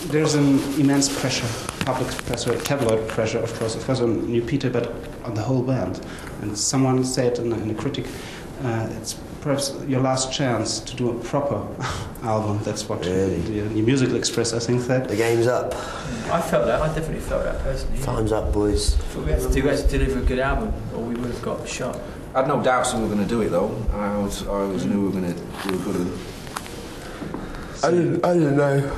there's an immense pressure, public pressure, tabloid pressure, of course, on you, Peter, but on the whole band. And someone said in a critic, it's perhaps your last chance to do a proper album. That's what really? the Musical Express, I think, that. The game's up. I felt that. I definitely felt that personally. Time's up, boys. But we had to deliver a good album, or we would have got shot. I had no doubts we were going to do it, though. I always knew we were going to do a good. I didn't know.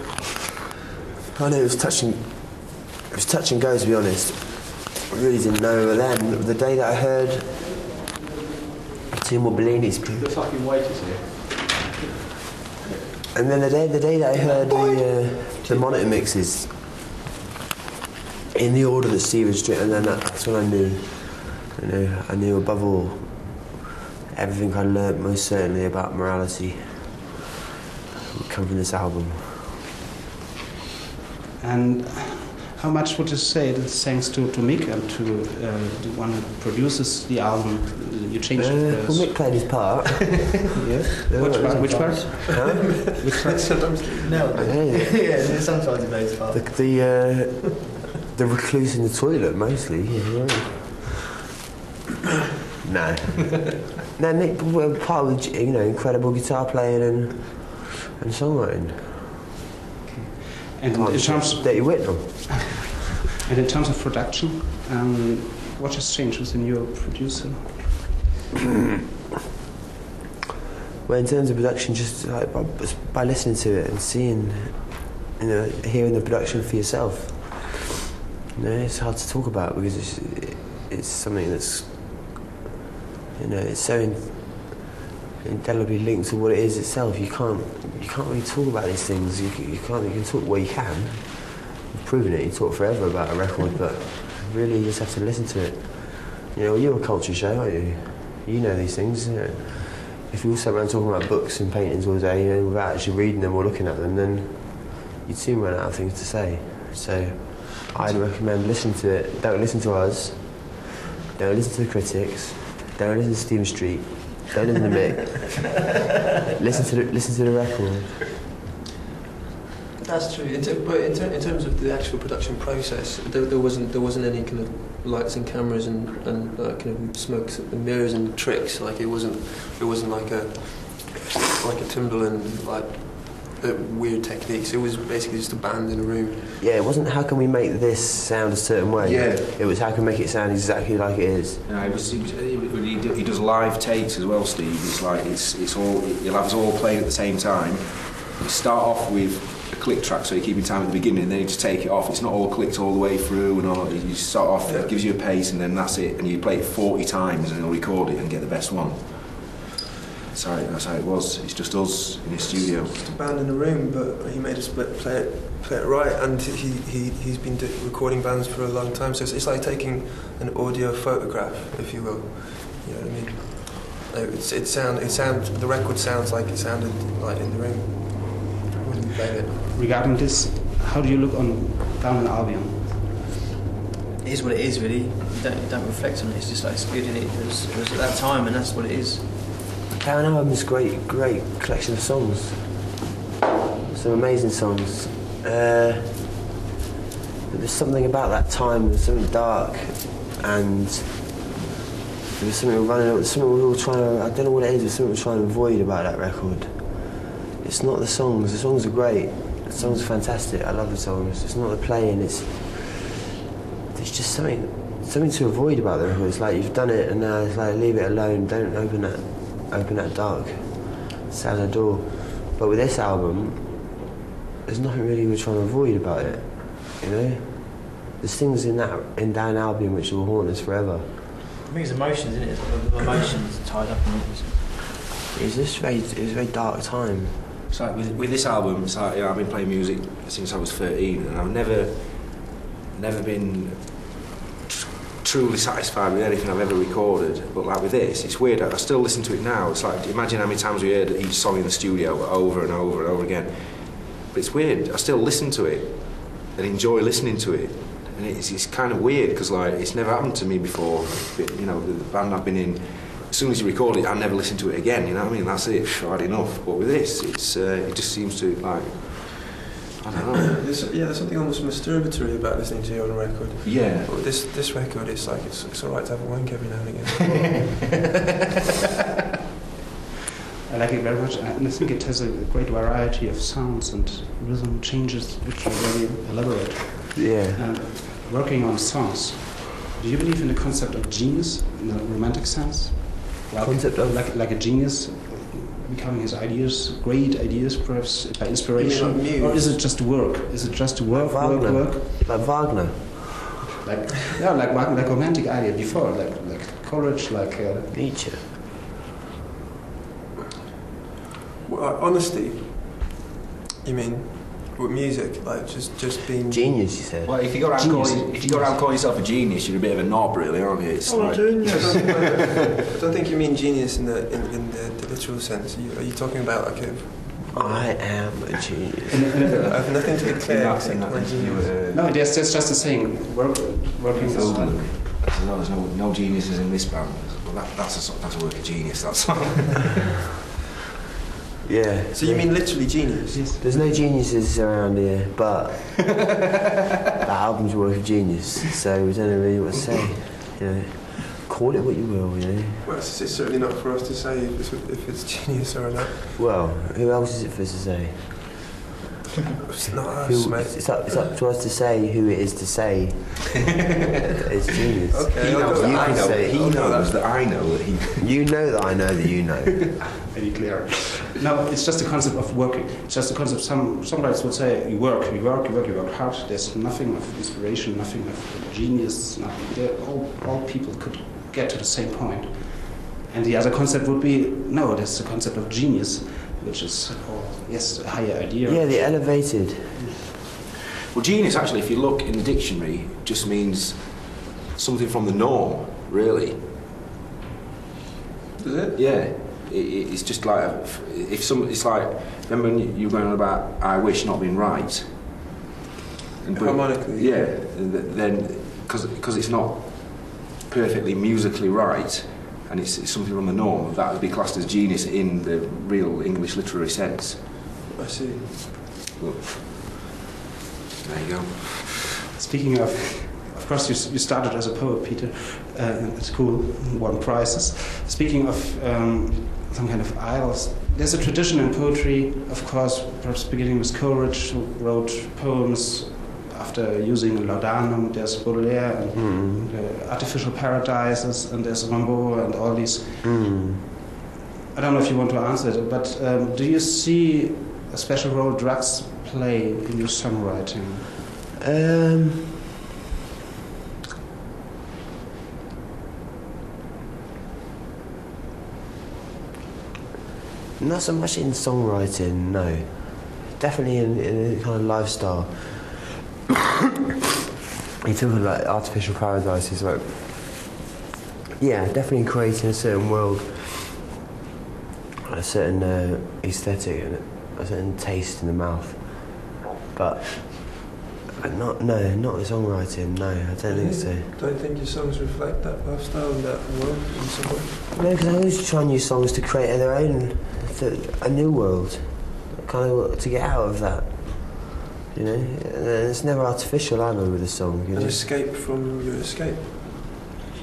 I know it was touch and go, to be honest. I really didn't know. But then, the day that I heard Timo Bellini's group, The fucking waiters here. and then the day that I heard the monitor mixes in the order that Steve had stripped, and then that's when I knew. I knew above all everything I learnt most certainly about morality would come from this album. And how much would you say it's thanks to Mick and to the one who produces the album? You changed it. Well, Mick played his part. Which part? Huh? Which part? No. Yeah, sometimes it plays a part. The recluse in the toilet, mostly. Yeah. No. No, Mick was part of the, incredible guitar playing and songwriting. And in terms of Dirty Whitnell. And in terms of production, what has changed with the new producer? Well, in terms of production, just like by listening to it and seeing, hearing the production for yourself. It's hard to talk about because it's something that's, it's so indelibly linked to what it is itself. You can't really talk about these things. You can talk, well, you can. You've proven it. You talk forever about a record, but really you just have to listen to it. You're a culture show, aren't you? You know these things. If we all sat around talking about books and paintings all day, without actually reading them or looking at them, then you'd soon run out of things to say. So I'd recommend listening to it. Don't listen to us. Don't listen to the critics. Don't listen to Stephen Street. Don't listen to Mick. listen to the record. That's true. But in terms of the actual production process, there wasn't any kind of lights and cameras and kind of smokes and mirrors and tricks. Like it wasn't like a Timbaland weird techniques. It was basically just a band in a room. Yeah, it wasn't how can we make this sound a certain way. Yeah. It was how can we make it sound exactly like it is. He does live takes as well, Steve. It's like it's all, he'll have us all playing at the same time. You start off with a click track, so you keep in time at the beginning, and then you just take it off. It's not all clicked all the way through, and all. You start off, it gives you a pace, and then that's it. And you play it 40 times, and he'll record it and get the best one. Sorry, that's how it was. It's just us in his studio. Just a band in a room, but he made us play it right, and he's been recording bands for a long time. So it's like taking an audio photograph, if you will. You know what I mean? The record sounds like it sounded like in the room when we played it. Regarding this, how do you look down an album? It is what it is, really. You don't reflect on it. It's just like it's good, and it was at that time, and that's what it is. Down album's great collection of songs. Some amazing songs. There's something about that time. There's something dark, and there was something we were trying to. I don't know what it is. There's something we're trying to avoid about that record. It's not the songs. The songs are great. The songs are fantastic. I love the songs. It's not the playing. There's just something to avoid about the record. It's like you've done it, and now it's like leave it alone. Don't open that dark cellar door. But with this album, there's nothing really we're trying to avoid about it. There's things in that album which will haunt us forever. I think it's emotions, isn't it? It's emotions tied up in it. It was a very dark time. It's like with this album, it's like, I've been playing music since I was 13, and I've never been truly satisfied with anything I've ever recorded. But like with this, it's weird. I still listen to it now. It's like, imagine how many times we heard each song in the studio over and over and over again. But it's weird. I still listen to it and enjoy listening to it. And it's kind of weird because like it's never happened to me before. The band I've been in, as soon as you record it, I never listen to it again. You know what I mean? That's it. I've had enough. But with this, it just seems to like I don't know. There's something almost masturbatory about listening to your own record. Yeah. But this record, it's like it's all right to have a wank every now and again. I like it very much, and I think it has a great variety of sounds and rhythm changes, which are very elaborate. Yeah. Working on songs, do you believe in the concept of genius in the romantic sense? Concept of like a genius becoming his ideas, great ideas, perhaps by inspiration, You mean like or is it just work? Is it just work, Like Wagner. work? like Wagner. Like Wagner, like romantic idea before, like courage, like. Nietzsche. Well, honesty. You mean with music, like just being Genius, you said. Well, if you go around calling yourself a genius, you're a bit of a knob, really, aren't you? It's like, genius. I don't think you mean genius in the literal sense. Are you talking about like a? I am a genius. I have nothing to declare except my genius. No, there's just a saying, working So, on. there's no geniuses in this band. Well, that's a work of genius. That's Yeah. So you mean literally genius? Yes. There's no geniuses around here, but the album's a work of genius, so we don't know really what to say. You know, call it what you will. You know. Well, it's certainly not for us to say if it's genius or not. Well, who else is it for us to say? It's not us, mate. It's up to us to say who it is to say it's genius. Okay, he knows You that I can know. say it. He knows that I know that he. You know that I know that you know. Very clear. No, it's just a concept of working. It's just a concept. Some writers would say you work hard. There's nothing of inspiration, nothing of genius. Nothing. All people could get to the same point. And the other concept would be no. There's the concept of genius, which is a higher idea. Yeah, the elevated. Well, genius actually, if you look in the dictionary, just means something from the norm, really. Does it? Yeah. It's just like it's like remember when you were going on about I wish not being right. Harmonically. Yeah. Then because it's not perfectly musically right, and it's something from the norm, that would be classed as genius in the real English literary sense. I see. Well, there you go. Speaking of course, you started as a poet, Peter, at school, won prizes. Speaking of some kind of idols, there's a tradition in poetry, of course, perhaps beginning with Coleridge, who wrote poems after using laudanum. There's Baudelaire and Artificial Paradises, and there's Rimbaud and all these. I don't know if you want to answer it, but do you see a special role drugs play in your songwriting? Not so much in songwriting, no. Definitely in a kind of lifestyle. You talk about Artificial Paradises, like, yeah, definitely creating a certain world, a certain aesthetic and a certain taste in the mouth. But not the songwriting. No, I don't think so. Don't think your songs reflect that lifestyle and that world in some way? No, because I always try new songs to create their own, a new world, kind of to get out of that. You know, and it's never artificial either with a song. You know? An escape from your escape.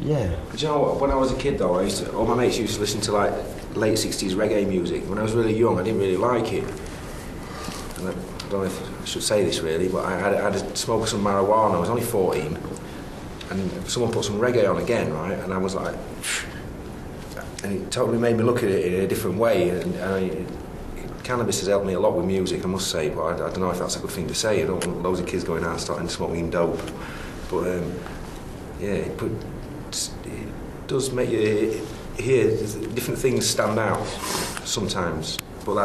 Yeah. But you know what, when I was a kid though, all my mates used to listen to like late 60s reggae music. When I was really young, I didn't really like it. And I don't know if I should say this really, but I had a smoke some marijuana. I was only 14, and someone put some reggae on again, right? And I was like, and it totally made me look at it in a different way. And cannabis has helped me a lot with music, I must say, but I don't know if that's a good thing to say. I don't want loads of kids going out and starting smoking dope. But yeah, it does make you hear different things stand out sometimes. But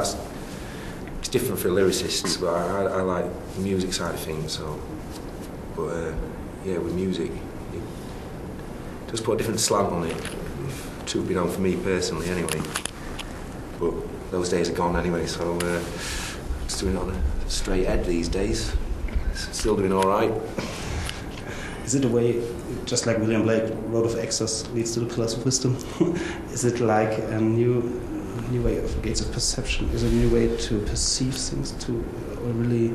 it's different for lyricists, but I like the music side of things. So, but yeah, with music, it does put a different slant on it. Truth be known, for me personally, anyway. But those days are gone anyway, so just doing it on a straight ed these days. Still doing all right. Is it a way, just like William Blake, Road of Access leads to the Pillars of Wisdom? Is it like a new way of gates of perception? Is it a new way to perceive things, to really